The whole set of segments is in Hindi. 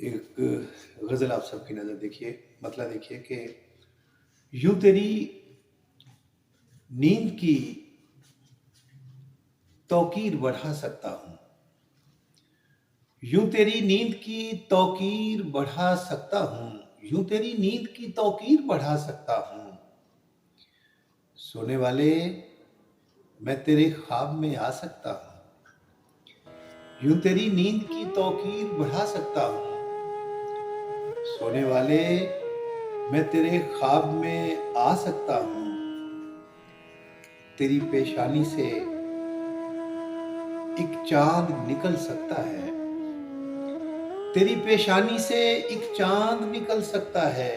एक गज़ल आप सबकी नज़र देखिए, मतलब देखिए कि यूँ तेरी नींद की तौकीर बढ़ा सकता हूँ, यूँ तेरी नींद की तौकीर बढ़ा सकता हूँ, यूँ तेरी नींद की तौकीर बढ़ा सकता हूँ। सोने वाले मैं तेरे ख्वाब में आ सकता हूँ, यूँ तेरी नींद की तौकीर बढ़ा सकता हूँ। सोने वाले मैं तेरे ख्वाब में आ सकता हूँ, तेरी पेशानी से एक चाँद निकल सकता है, तेरी पेशानी से एक चाँद निकल सकता है,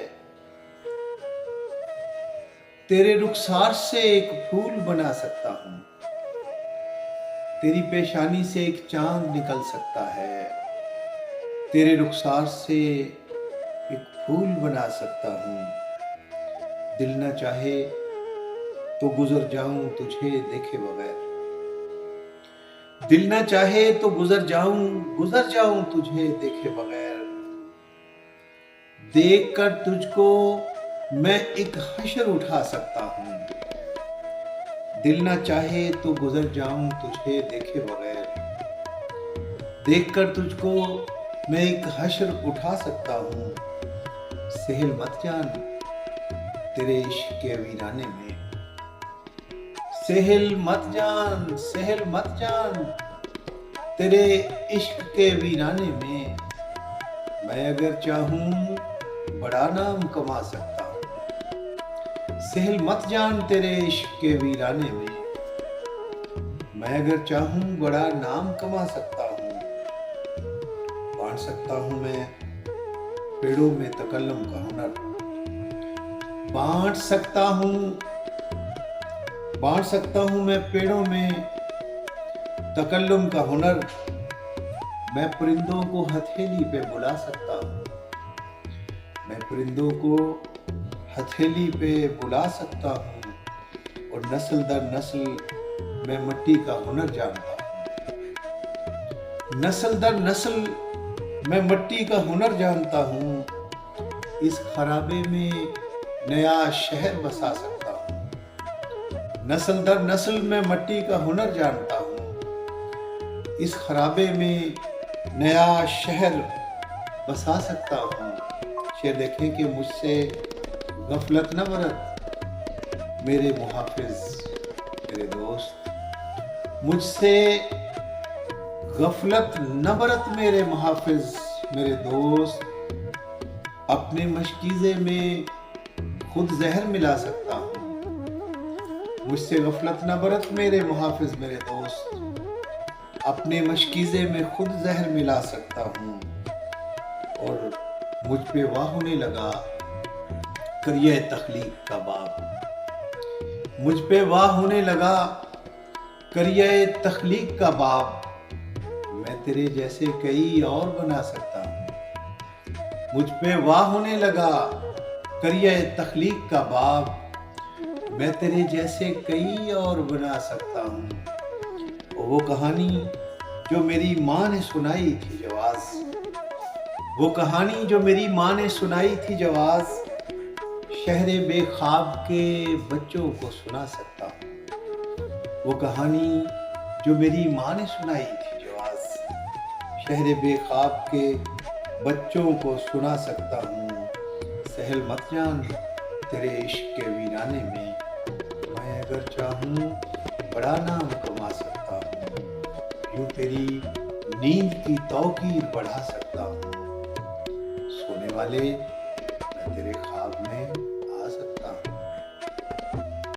तेरे रुखसार से एक फूल बना सकता हूँ, तेरी पेशानी से एक चाँद निकल सकता है, तेरे रुखसार से एक फूल बना सकता हूँ। दिल न चाहे तो गुजर जाऊं तुझे देखे बगैर, दिल न चाहे तो गुजर जाऊं तुझे देखे बगैर। देख कर तुझको मैं एक हश्र उठा सकता हूँ, दिल न चाहे तो गुजर जाऊं तुझे देखे बगैर। देख कर तुझको मैं एक हश्र उठा सकता हूँ। सहल मत जान तेरे इश्क के वीराने में, सहल मत जान तेरे इश्क के वीराने में। मैं अगर चाहूं बड़ा नाम कमा सकता हूँ, सहल मत जान तेरे इश्क के वीराने में। मैं अगर चाहूं बड़ा नाम कमा सकता हूँ। बांट सकता हूँ मैं पेड़ों में तकल्लुम का हुनर, बांट सकता हूँ मैं पेड़ों में तकल्लुम का हुनर। मैं परिंदों को हथेली पे बुला सकता हूँ, मैं परिंदों को हथेली पे बुला सकता हूँ। और नस्ल दर नस्ल मैं मिट्टी का हुनर जानता हूँ, नस्ल दर नस्ल मैं मिट्टी का हुनर जानता हूँ। इस खराबे में नया शहर बसा सकता हूँ, नस्ल दर नस्ल मैं मिट्टी का हुनर जानता हूँ। इस खराबे में नया शहर बसा सकता हूँ। शेर देखें कि मुझसे गफलत न बरत मेरे मुहाफिज मेरे दोस्त, मुझसे गफलत न बरत मेरे मुहाफिज मेरे दोस्त। अपने मशकीज़े में खुद जहर मिला सकता हूँ, मुझसे गफलत न बरत मेरे मुहाफिज मेरे दोस्त। अपने मशकीज़े में खुद जहर मिला सकता हूँ। और मुझ पे वाह होने लगा करिए तख्लीक का बाब, मुझ पे वाह होने लगा करिए तख्लीक का बाब। मैं तेरे जैसे कई और बना सकता हूँ, मुझ पे वाह होने लगा करिए तख्लीक का बाब। मैं तेरे जैसे कई और बना सकता हूँ। वो कहानी जो मेरी माँ ने सुनाई थी जवाज़, वो कहानी जो मेरी माँ ने सुनाई थी जवाज़, शहरे बेख्वाब के बच्चों को सुना सकता हूँ। वो कहानी जो मेरी माँ ने सुनाई थी जवाज़, शहरे बेख्वाब के बच्चों को सुना सकता हूँ। सहल मत जान तेरे इश्क के वीराने में, मैं अगर चाहूँ बड़ा नाम कमा सकता हूँ, यूँ तेरी नींद की तौकीर बढ़ा सकता हूँ। सोने वाले मैं तेरे ख्वाब में